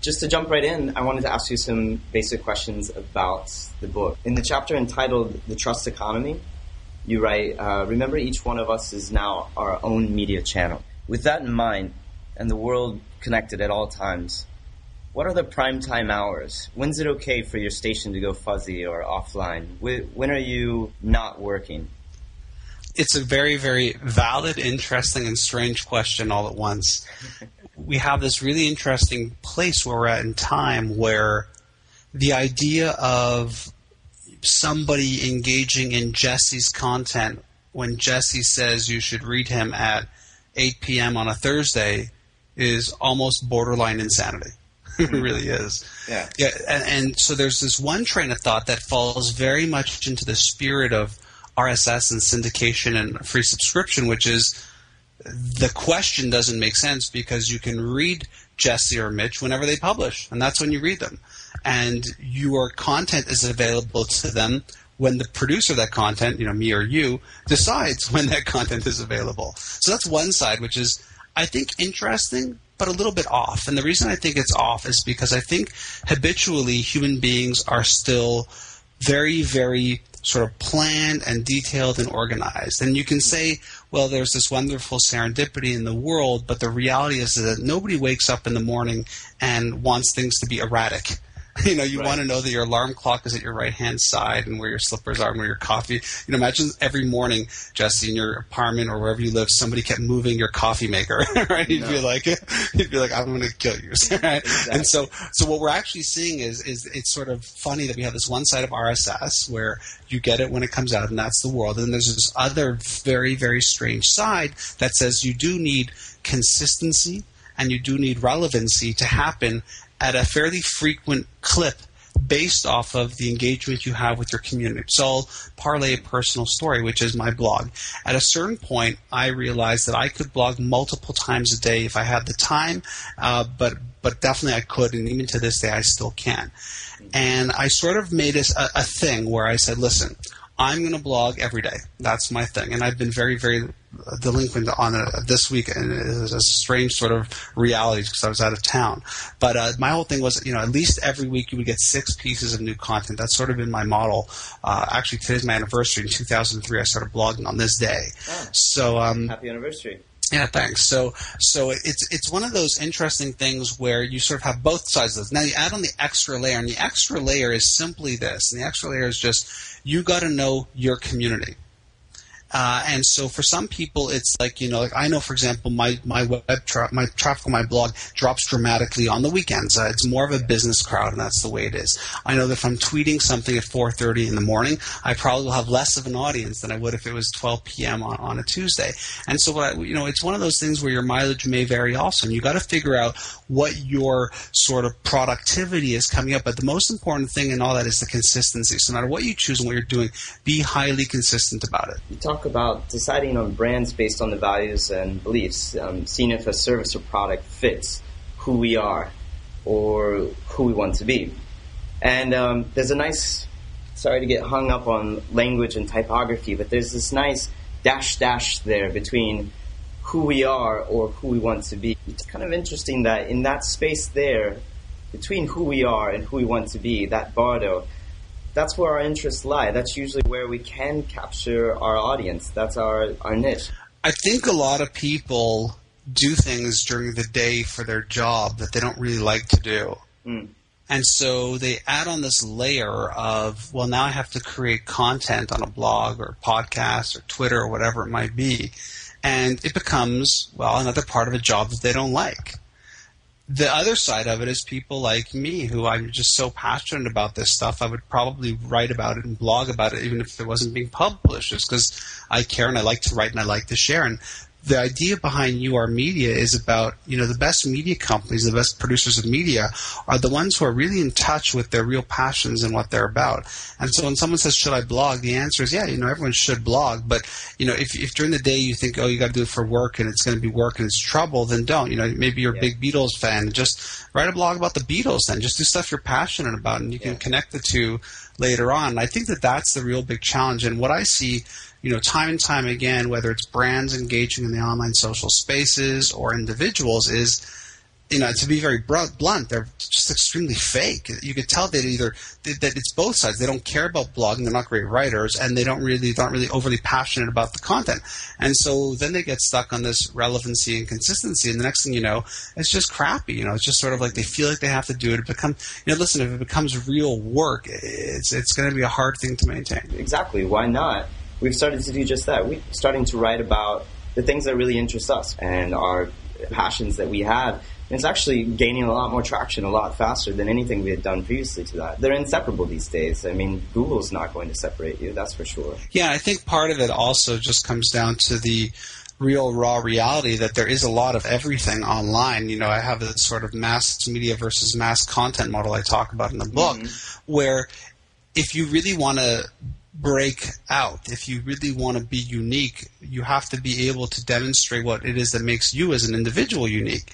just to jump right in, I wanted to ask you some basic questions about the book. In the chapter entitled The Trust Economy, you write, remember each one of us is now our own media channel. With that in mind, and the world connected at all times, what are the prime time hours? When's it okay for your station to go fuzzy or offline? When are you not working? It's a very, very valid, interesting, and strange question all at once. We have this really interesting place where we're at in time where the idea of somebody engaging in Jesse's content when Jesse says you should read him at 8 p.m. on a Thursday is almost borderline insanity. It really is. Yeah. And so there's this one train of thought that falls very much into the spirit of RSS and syndication and free subscription, which is the question doesn't make sense because you can read Jesse or Mitch whenever they publish, and that's when you read them. And your content is available to them when the producer of that content, me or you, decides when that content is available. So that's one side, which is, I think, interesting, but a little bit off. And the reason I think it's off is because I think habitually human beings are still very, very sort of planned and detailed and organized. And you can say, well, there's this wonderful serendipity in the world, but the reality is that nobody wakes up in the morning and wants things to be erratic. You Right. want to know that your alarm clock is at your right-hand side and where your slippers are and where your coffee. Imagine every morning, Jesse, in your apartment or wherever you live, somebody kept moving your coffee maker, right? You'd be like, I'm going to kill you, right? Exactly. And so what we're actually seeing is it's sort of funny that we have this one side of RSS where you get it when it comes out, and that's the world. And there's this other very, very strange side that says you do need consistency and you do need relevancy to happen at a fairly frequent clip based off of the engagement you have with your community. So I'll parlay a personal story, which is my blog. At a certain point, I realized that I could blog multiple times a day if I had the time, but definitely I could, and even to this day I still can. And I sort of made it a thing where I said, listen, I'm going to blog every day. That's my thing. And I've been very, very delinquent on it this week, and it is a strange sort of reality because I was out of town. But my whole thing was, at least every week you would get 6 pieces of new content. That's sort of been my model. Actually, today's my anniversary. In 2003, I started blogging on this day. Oh, so happy anniversary. Yeah, thanks. So it's one of those interesting things where you sort of have both sides of this. Now you add on the extra layer, and the extra layer is simply this. And the extra layer is just you got to know your community. And so for some people, it's like, I know, for example, my traffic on my blog drops dramatically on the weekends. It's more of a business crowd, and that's the way it is. I know that if I'm tweeting something at 4:30 in the morning, I probably will have less of an audience than I would if it was 12 p.m. on a Tuesday. And so, it's one of those things where your mileage may vary also, and you got to figure out what your sort of productivity is coming up. But the most important thing in all that is the consistency. So no matter what you choose and what you're doing, be highly consistent about it. You talk about deciding on brands based on the values and beliefs, seeing if a service or product fits who we are or who we want to be. And there's a nice, sorry to get hung up on language and typography, but there's this nice dash there between who we are or who we want to be. It's kind of interesting that in that space there, between who we are and who we want to be, that bardo, that's where our interests lie. That's usually where we can capture our audience. That's our niche. I think a lot of people do things during the day for their job that they don't really like to do. Mm. And so they add on this layer of, well, now I have to create content on a blog or podcast or Twitter or whatever it might be. And it becomes, well, another part of a job that they don't like. The other side of it is people like me who I'm just so passionate about this stuff, I would probably write about it and blog about it even if it wasn't being published, just because I care and I like to write and I like to share. And the idea behind UR Media is about, the best media companies, the best producers of media are the ones who are really in touch with their real passions and what they're about. And so when someone says, should I blog? The answer is, yeah, everyone should blog. But, if during the day you think, oh, you got to do it for work and it's going to be work and it's trouble, then don't. Maybe you're a big Beatles fan. Just write a blog about the Beatles then. Just do stuff you're passionate about and you can connect the two later on. And I think that that's the real big challenge. And what I see time and time again, whether it's brands engaging in the online social spaces or individuals, is to be very blunt, they're just extremely fake. You could tell that it's both sides. They don't care about blogging. They're not great writers, and they're not really overly passionate about the content. And so then they get stuck on this relevancy and consistency. And the next thing you know, it's just crappy. It's just sort of like they feel like they have to do it. Listen, if it becomes real work, it's going to be a hard thing to maintain. Exactly. Why not? We've started to do just that. We're starting to write about the things that really interest us and our passions that we have. And it's actually gaining a lot more traction a lot faster than anything we had done previously to that. They're inseparable these days. I mean, Google's not going to separate you, that's for sure. Yeah, I think part of it also just comes down to the real raw reality that there is a lot of everything online. I have this sort of mass media versus mass content model I talk about in the book, where if you really want to break out, if you really want to be unique, you have to be able to demonstrate what it is that makes you as an individual unique.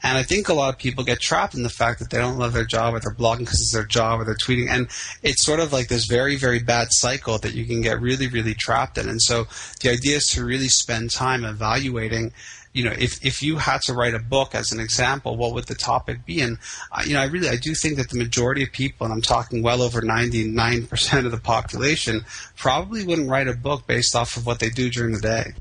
And I think a lot of people get trapped in the fact that they don't love their job or they're blogging because it's their job or they're tweeting. And it's sort of like this very, very bad cycle that you can get really, really trapped in. And so the idea is to really spend time evaluating, if you had to write a book as an example, what would the topic be? And, I do think that the majority of people, and I'm talking well over 99% of the population, probably wouldn't write a book based off of what they do during the day.